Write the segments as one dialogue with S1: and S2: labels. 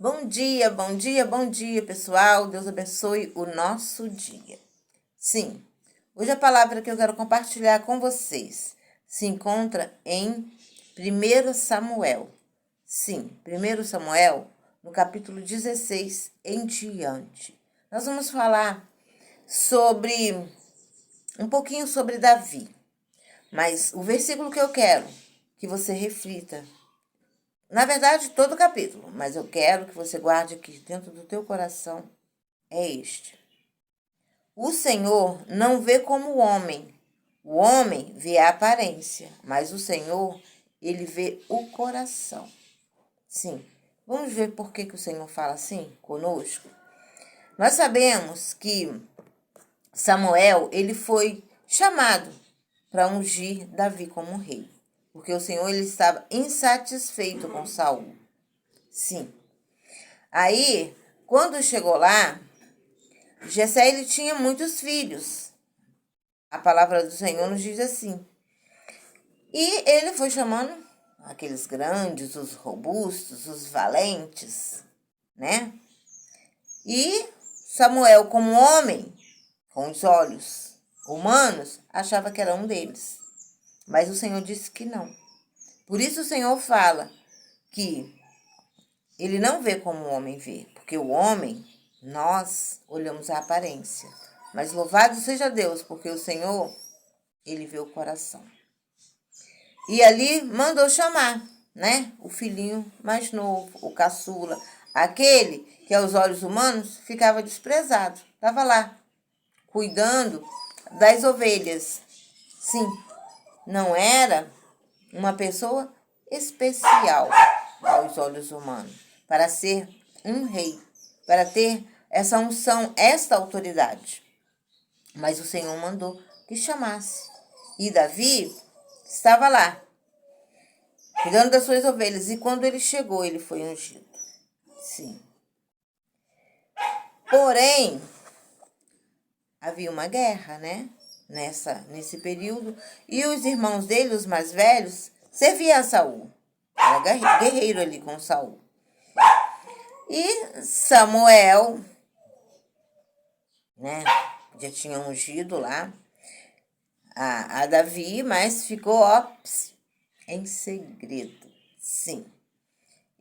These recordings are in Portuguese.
S1: Bom dia, bom dia, bom dia, pessoal. Deus abençoe o nosso dia. Sim, hoje a palavra que eu quero compartilhar com vocês se encontra em 1 Samuel. Sim, 1 Samuel, no capítulo 16 em diante. Nós vamos falar um pouquinho sobre Davi. Mas o versículo que eu quero que você reflita, na verdade, todo o capítulo, mas eu quero que você guarde aqui dentro do teu coração, é este. O Senhor não vê como o homem vê a aparência, mas o Senhor, ele vê o coração. Sim, vamos ver por que o Senhor fala assim conosco? Nós sabemos que Samuel, ele foi chamado para ungir Davi como rei, porque o Senhor ele estava insatisfeito com Saul. Sim. Aí, quando chegou lá, Jessé ele tinha muitos filhos. A palavra do Senhor nos diz assim. E ele foi chamando aqueles grandes, os robustos, os valentes, né? E Samuel, como homem, com os olhos humanos, achava que era um deles. Mas o Senhor disse que não. Por isso o Senhor fala que ele não vê como o homem vê, porque o homem, nós olhamos a aparência. Mas louvado seja Deus, porque o Senhor, ele vê o coração. E ali mandou chamar, né? O filhinho mais novo, o caçula, aquele que aos olhos humanos ficava desprezado. Estava lá, cuidando das ovelhas. Sim, não era uma pessoa especial aos olhos humanos, para ser um rei, para ter essa unção, esta autoridade. Mas o Senhor mandou que chamasse. E Davi estava lá, cuidando das suas ovelhas. E quando ele chegou, ele foi ungido. Sim. Porém, havia uma guerra, né? Nesse período. E os irmãos dele, os mais velhos, serviam a Saul. Era guerreiro ali com Saul. E Samuel, né? Já tinha ungido lá a Davi, mas ficou, em segredo. Sim.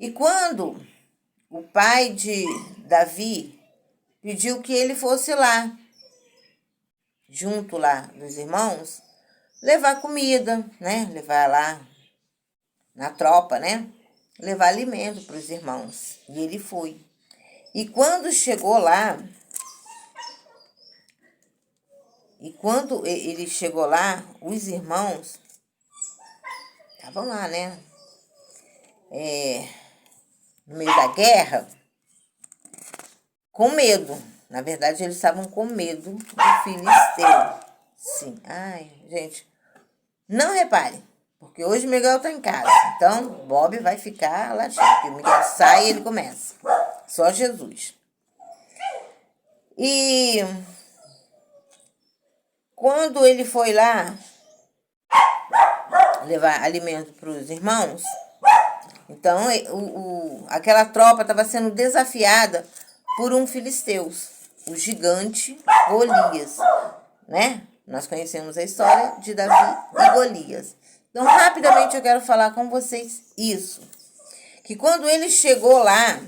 S1: E quando o pai de Davi pediu que ele fosse lá, junto lá dos irmãos, levar comida, né? Levar lá na tropa, né? Levar alimento para os irmãos. E ele foi. E quando chegou lá, os irmãos estavam lá, né? No meio da guerra, com medo. Na verdade, eles estavam com medo do filisteu. Sim. Ai, gente, não repare, porque hoje Miguel está em casa. Então, Bob vai ficar latindo, porque o Miguel sai e ele começa. Só Jesus. E quando ele foi lá levar alimento para os irmãos, então aquela tropa estava sendo desafiada por um filisteu, o gigante Golias, né? Nós conhecemos a história de Davi e Golias. Então, rapidamente eu quero falar com vocês isso. Que quando ele chegou lá,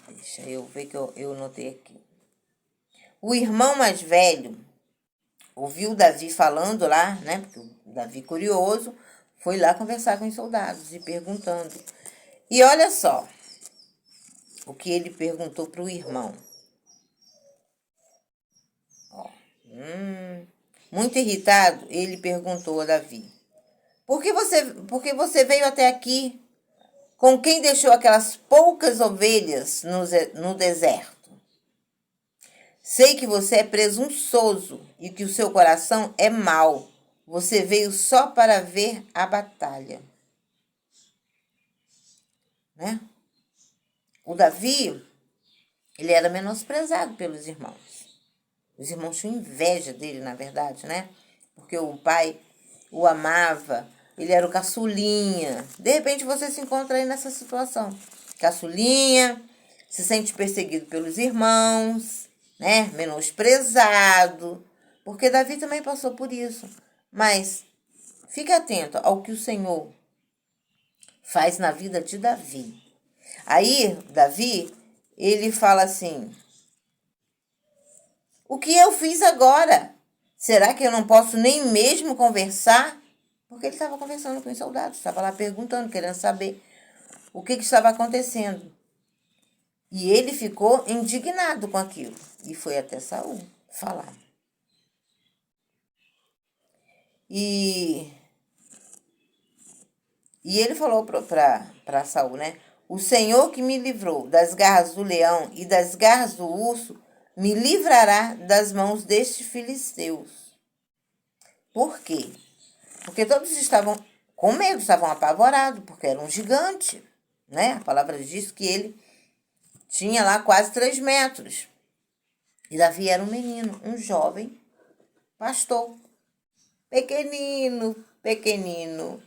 S1: deixa eu ver que eu notei aqui. O irmão mais velho ouviu Davi falando lá, né? Porque o Davi, curioso, foi lá conversar com os soldados e perguntando. E olha só o que ele perguntou para o irmão. Muito irritado, ele perguntou a Davi: Por que você veio até aqui? Com quem deixou aquelas poucas ovelhas no deserto? Sei que você é presunçoso e que o seu coração é mau. Você veio só para ver a batalha. Né? O Davi, ele era menosprezado pelos irmãos. Os irmãos tinham inveja dele, na verdade, né? Porque o pai o amava, ele era o caçulinha. De repente você se encontra aí nessa situação. Caçulinha, se sente perseguido pelos irmãos, né? Menosprezado. Porque Davi também passou por isso. Mas fique atento ao que o Senhor faz na vida de Davi. Aí, Davi, ele fala assim: o que eu fiz agora? Será que eu não posso nem mesmo conversar? Porque ele estava conversando com os soldados, estava lá perguntando, querendo saber o que estava acontecendo. E ele ficou indignado com aquilo e foi até Saul falar. E ele falou para Saul, né? O Senhor que me livrou das garras do leão e das garras do urso, me livrará das mãos destes filisteus. Por quê? Porque todos estavam com medo, estavam apavorados, porque era um gigante, né? A palavra diz que ele tinha lá quase 3 metros. E Davi era um menino, um jovem pastor. Pequenino, pequenino.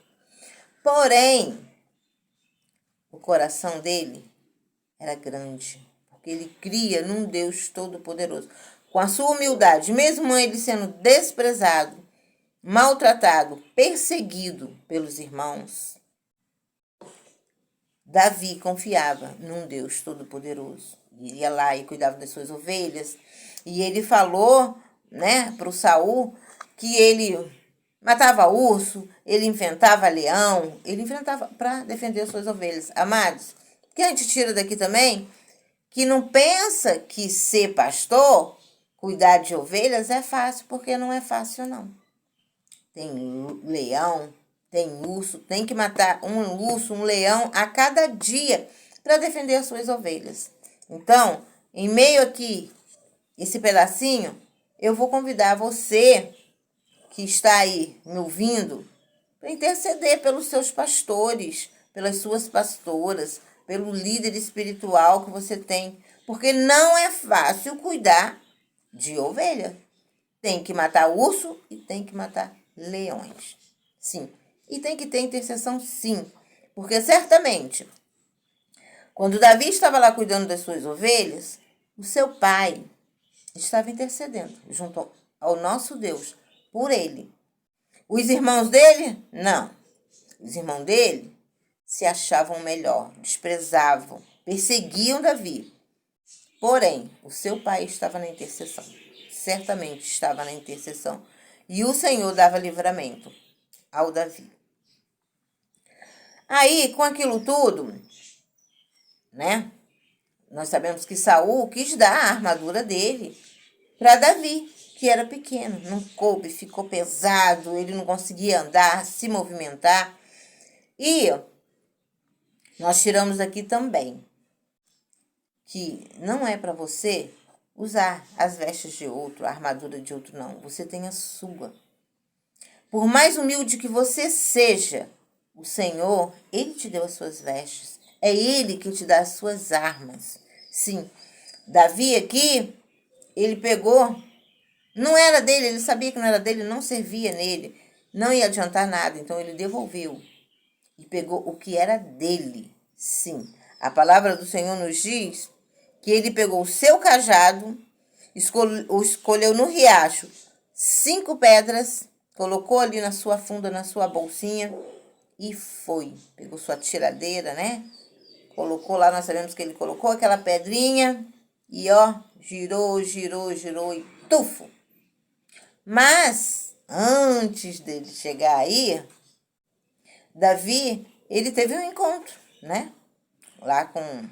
S1: Porém, o coração dele era grande, porque ele cria num Deus todo-poderoso. Com a sua humildade, mesmo ele sendo desprezado, maltratado, perseguido pelos irmãos, Davi confiava num Deus todo-poderoso. Ele ia lá e cuidava das suas ovelhas. E ele falou, né, para o Saul que ele matava urso, ele enfrentava leão, ele enfrentava para defender as suas ovelhas. Amados, o que a gente tira daqui também? Que não pensa que ser pastor, cuidar de ovelhas é fácil, porque não é fácil, não. Tem leão, tem urso, tem que matar um urso, um leão a cada dia para defender as suas ovelhas. Então, em meio aqui, esse pedacinho, eu vou convidar você que está aí me ouvindo para interceder pelos seus pastores, pelas suas pastoras, pelo líder espiritual que você tem. Porque não é fácil cuidar de ovelha. Tem que matar urso e tem que matar leões. Sim. E tem que ter intercessão, sim. Porque certamente, quando Davi estava lá cuidando das suas ovelhas, o seu pai estava intercedendo junto ao nosso Deus por ele. Os irmãos dele? Não. Os irmãos dele se achavam melhor, desprezavam, perseguiam Davi. Porém, o seu pai estava na intercessão. Certamente estava na intercessão. E o Senhor dava livramento ao Davi. Aí, com aquilo tudo, né? Nós sabemos que Saul quis dar a armadura dele para Davi, que era pequeno. Não coube, ficou pesado, ele não conseguia andar, se movimentar. E nós tiramos aqui também que não é para você usar as vestes de outro, a armadura de outro, não. Você tem a sua. Por mais humilde que você seja, o Senhor, Ele te deu as suas vestes. É Ele que te dá as suas armas. Sim, Davi aqui, ele pegou, não era dele, ele sabia que não era dele, não servia nele, não ia adiantar nada, então ele devolveu e pegou o que era dele. Sim, a palavra do Senhor nos diz que ele pegou o seu cajado, escolheu no riacho 5 pedras, colocou ali na sua funda, na sua bolsinha e foi. Pegou sua tiradeira, né? Colocou lá, nós sabemos que ele colocou aquela pedrinha e ó, girou, girou, girou e tufo. Mas antes dele chegar aí, Davi, ele teve um encontro, né? Lá com um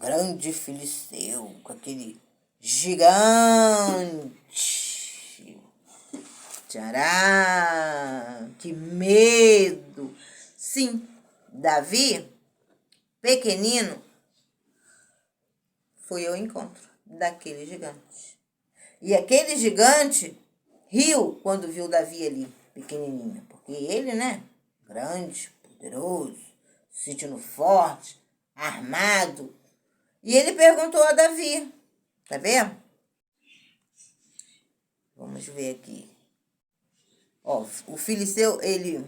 S1: grande filisteu, com aquele gigante. Tcharam! Que medo! Sim, Davi, pequenino, foi ao encontro daquele gigante. E aquele gigante riu quando viu Davi ali, pequenininho. Porque ele, né, grande, poderoso, se sentindo forte, armado. E ele perguntou a Davi, tá vendo? Vamos ver aqui. Ó, o filisteu, ele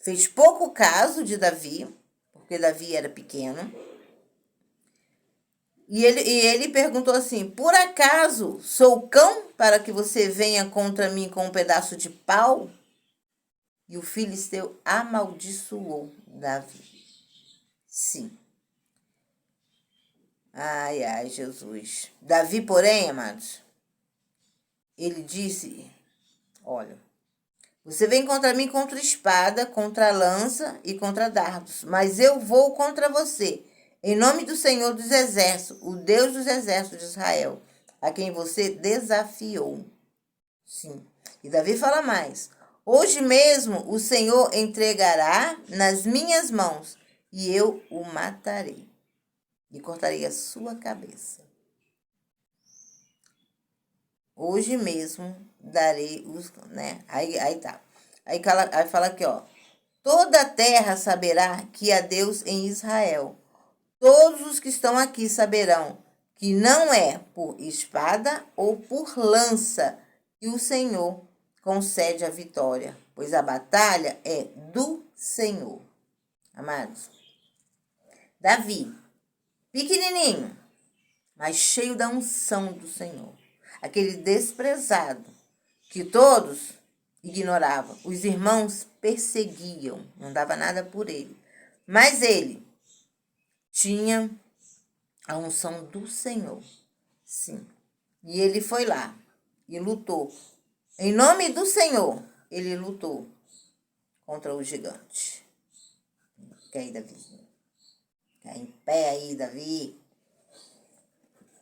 S1: fez pouco caso de Davi, porque Davi era pequeno. E ele perguntou assim: por acaso sou cão para que você venha contra mim com um pedaço de pau? E o filisteu amaldiçoou Davi. Sim. Ai, ai, Jesus. Davi, porém, amados, ele disse: olha, você vem contra mim contra espada, contra lança e contra dardos, mas eu vou contra você, em nome do Senhor dos Exércitos, o Deus dos Exércitos de Israel, a quem você desafiou. Sim. E Davi fala mais: hoje mesmo o Senhor entregará nas minhas mãos, e eu o matarei, e cortarei a sua cabeça. Hoje mesmo darei os... né? Aí tá. Aí fala aqui, ó. Toda a terra saberá que há Deus em Israel. Todos os que estão aqui saberão que não é por espada ou por lança que o Senhor concede a vitória, pois a batalha é do Senhor. Amados, Davi, pequenininho, mas cheio da unção do Senhor. Aquele desprezado que todos ignoravam. Os irmãos perseguiam, não dava nada por ele. Mas ele tinha a unção do Senhor. Sim. E ele foi lá e lutou. Em nome do Senhor, ele lutou contra o gigante. Fica aí, Davi. Fica em pé aí, Davi.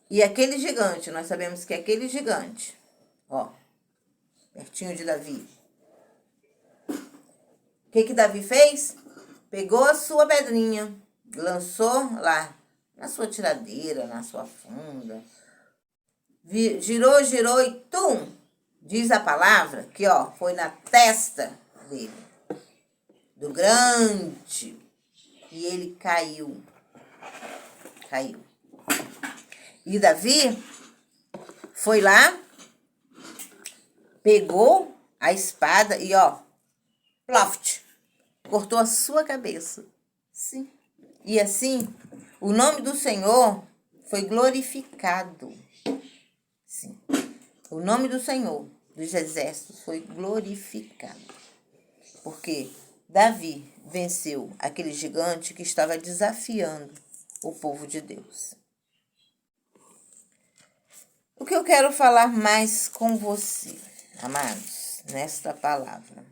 S1: E aquele gigante, nós sabemos que aquele gigante, ó, pertinho de Davi. O que Davi fez? Pegou a sua pedrinha, lançou lá na sua tiradeira, na sua funda. Girou e tum! Diz a palavra que, ó, foi na testa dele, do grande. E ele caiu. Caiu. E Davi foi lá, pegou a espada e, ó, ploft, cortou a sua cabeça. Sim. E assim, o nome do Senhor foi glorificado. Sim. O nome do Senhor dos Exércitos foi glorificado. Porque Davi venceu aquele gigante que estava desafiando o povo de Deus. O que eu quero falar mais com você, amados, nesta palavra?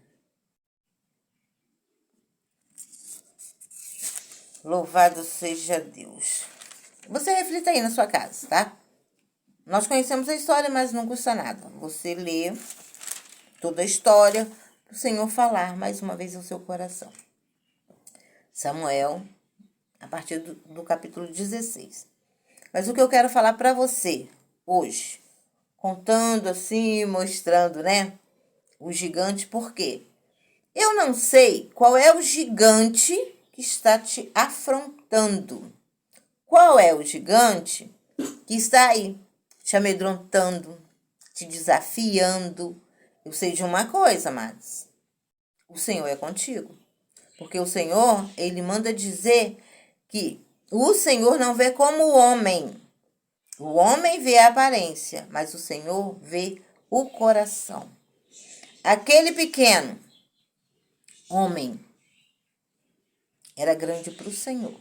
S1: Louvado seja Deus. Você reflita aí na sua casa, tá? Nós conhecemos a história, mas não custa nada. Você lê toda a história para o Senhor falar mais uma vez ao seu coração. Samuel, a partir do capítulo 16. Mas o que eu quero falar para você hoje, contando assim, mostrando, né, o gigante, por quê? Eu não sei qual é o gigante que está te afrontando. Qual é o gigante que está aí te amedrontando, te desafiando? Eu sei de uma coisa, amados. O Senhor é contigo. Porque o Senhor, ele manda dizer que o Senhor não vê como o homem. O homem vê a aparência, mas o Senhor vê o coração. Aquele pequeno homem era grande para o Senhor.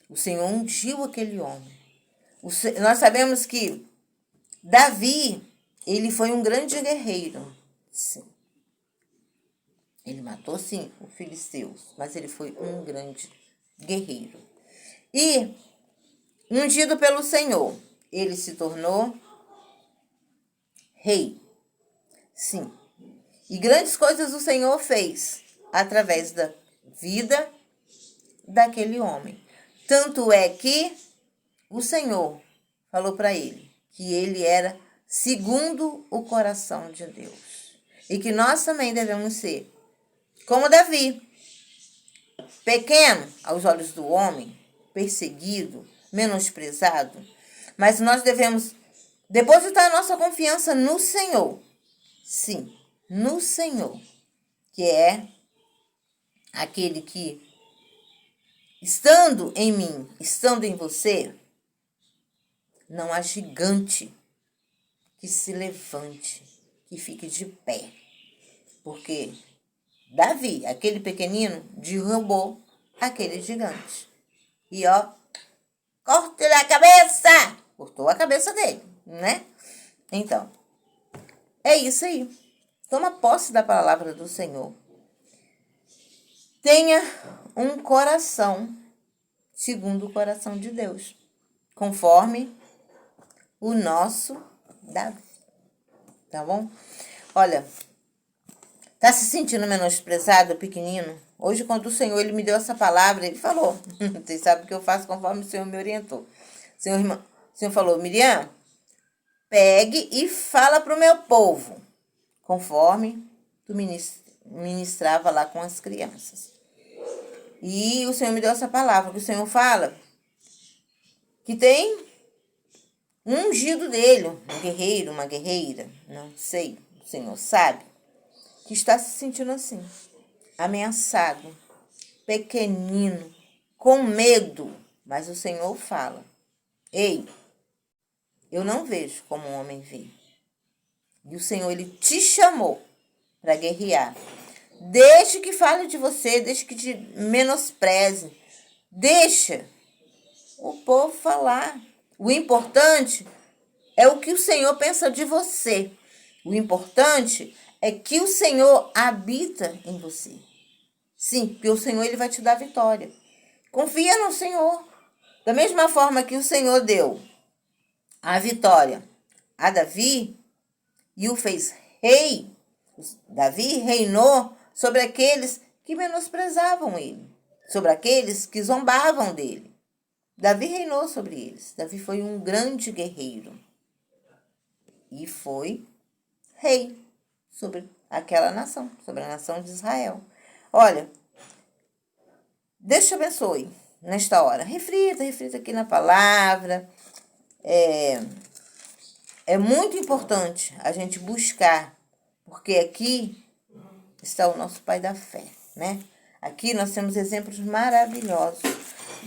S1: O Senhor ungiu aquele homem. Nós sabemos que Davi, ele foi um grande guerreiro. Sim. Ele matou, sim, os filisteus, mas ele foi um grande guerreiro. E, ungido pelo Senhor, ele se tornou rei. Sim. E grandes coisas o Senhor fez através da vida daquele homem. Tanto é que o Senhor falou para ele que ele era segundo o coração de Deus. E que nós também devemos ser como Davi, pequeno aos olhos do homem, perseguido, menosprezado, mas nós devemos depositar a nossa confiança no Senhor. Sim, no Senhor, que é aquele que, estando em mim, estando em você, não há gigante que se levante, que fique de pé. Porque Davi, aquele pequenino, derrubou aquele gigante. E ó, corte a cabeça! Cortou a cabeça dele, né? Então, é isso aí. Toma posse da palavra do Senhor. Tenha um coração segundo o coração de Deus, conforme o nosso Davi. Tá bom? Olha, tá se sentindo menosprezado, pequenino? Hoje, quando o Senhor ele me deu essa palavra, ele falou. Vocês sabem que eu faço conforme o Senhor me orientou. O Senhor falou, Miriam, pegue e fala para o meu povo, conforme tu ministrava lá com as crianças. E o Senhor me deu essa palavra, que o Senhor fala que tem um ungido dele, um guerreiro, uma guerreira, não sei, o Senhor sabe, que está se sentindo assim, ameaçado, pequenino, com medo. Mas o Senhor fala, ei, eu não vejo como um homem vê. E o Senhor, ele te chamou para guerrear. Deixe que fale de você, deixe que te menospreze. Deixa o povo falar. O importante é o que o Senhor pensa de você. O importante é que o Senhor habita em você. Sim, porque o Senhor ele vai te dar vitória. Confia no Senhor. Da mesma forma que o Senhor deu a vitória a Davi e o fez rei, Davi reinou sobre aqueles que menosprezavam ele, sobre aqueles que zombavam dele. Davi reinou sobre eles. Davi foi um grande guerreiro e foi rei sobre aquela nação, sobre a nação de Israel. Olha, Deus te abençoe nesta hora. Reflita aqui na palavra. É muito importante a gente buscar, porque aqui está o nosso Pai da fé, né? Aqui nós temos exemplos maravilhosos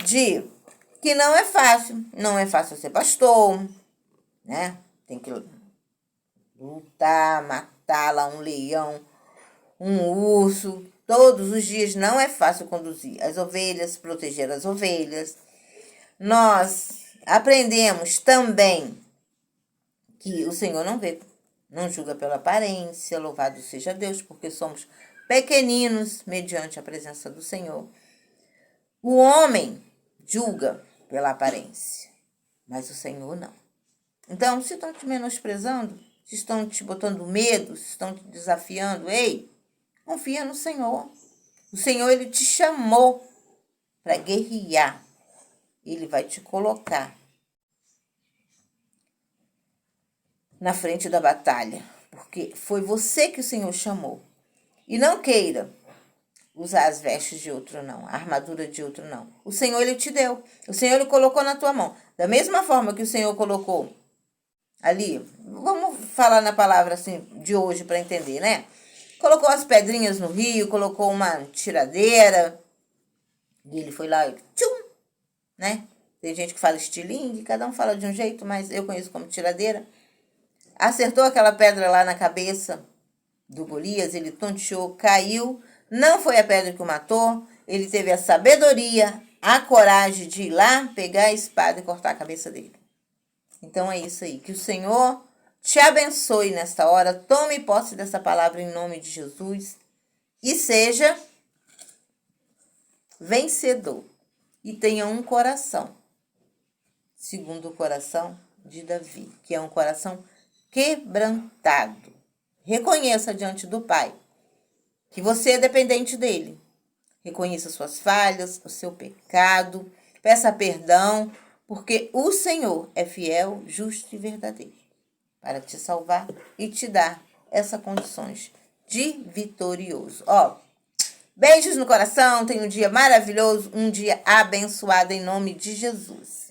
S1: de que não é fácil ser pastor, né? Tem que lutar, matar lá um leão, um urso, todos os dias não é fácil conduzir as ovelhas, proteger as ovelhas. Nós aprendemos também que o Senhor não julga pela aparência, louvado seja Deus, porque somos pequeninos mediante a presença do Senhor. O homem julga pela aparência, mas o Senhor não. Então, se estão te menosprezando, se estão te botando medo, se estão te desafiando, ei, confia no Senhor. O Senhor, ele te chamou para guerrear. Ele vai te colocar na frente da batalha, porque foi você que o Senhor chamou. E não queira usar as vestes de outro, não, a armadura de outro, não. O Senhor, ele te deu. O Senhor, ele colocou na tua mão. Da mesma forma que o Senhor colocou ali, vamos falar na palavra assim de hoje para entender, né? Colocou as pedrinhas no rio, colocou uma tiradeira, e ele foi lá e tchum, né? Tem gente que fala estilingue, cada um fala de um jeito, mas eu conheço como tiradeira. Acertou aquela pedra lá na cabeça do Golias, ele tonteou, caiu. Não foi a pedra que o matou, ele teve a sabedoria, a coragem de ir lá, pegar a espada e cortar a cabeça dele. Então é isso aí, que o Senhor te abençoe nesta hora, tome posse dessa palavra em nome de Jesus e seja vencedor e tenha um coração, segundo o coração de Davi, que é um coração quebrantado. Reconheça diante do Pai que você é dependente dele. Reconheça suas falhas, o seu pecado, peça perdão, porque o Senhor é fiel, justo e verdadeiro para te salvar e te dar essas condições de vitorioso. Ó, beijos no coração, tenha um dia maravilhoso, um dia abençoado em nome de Jesus.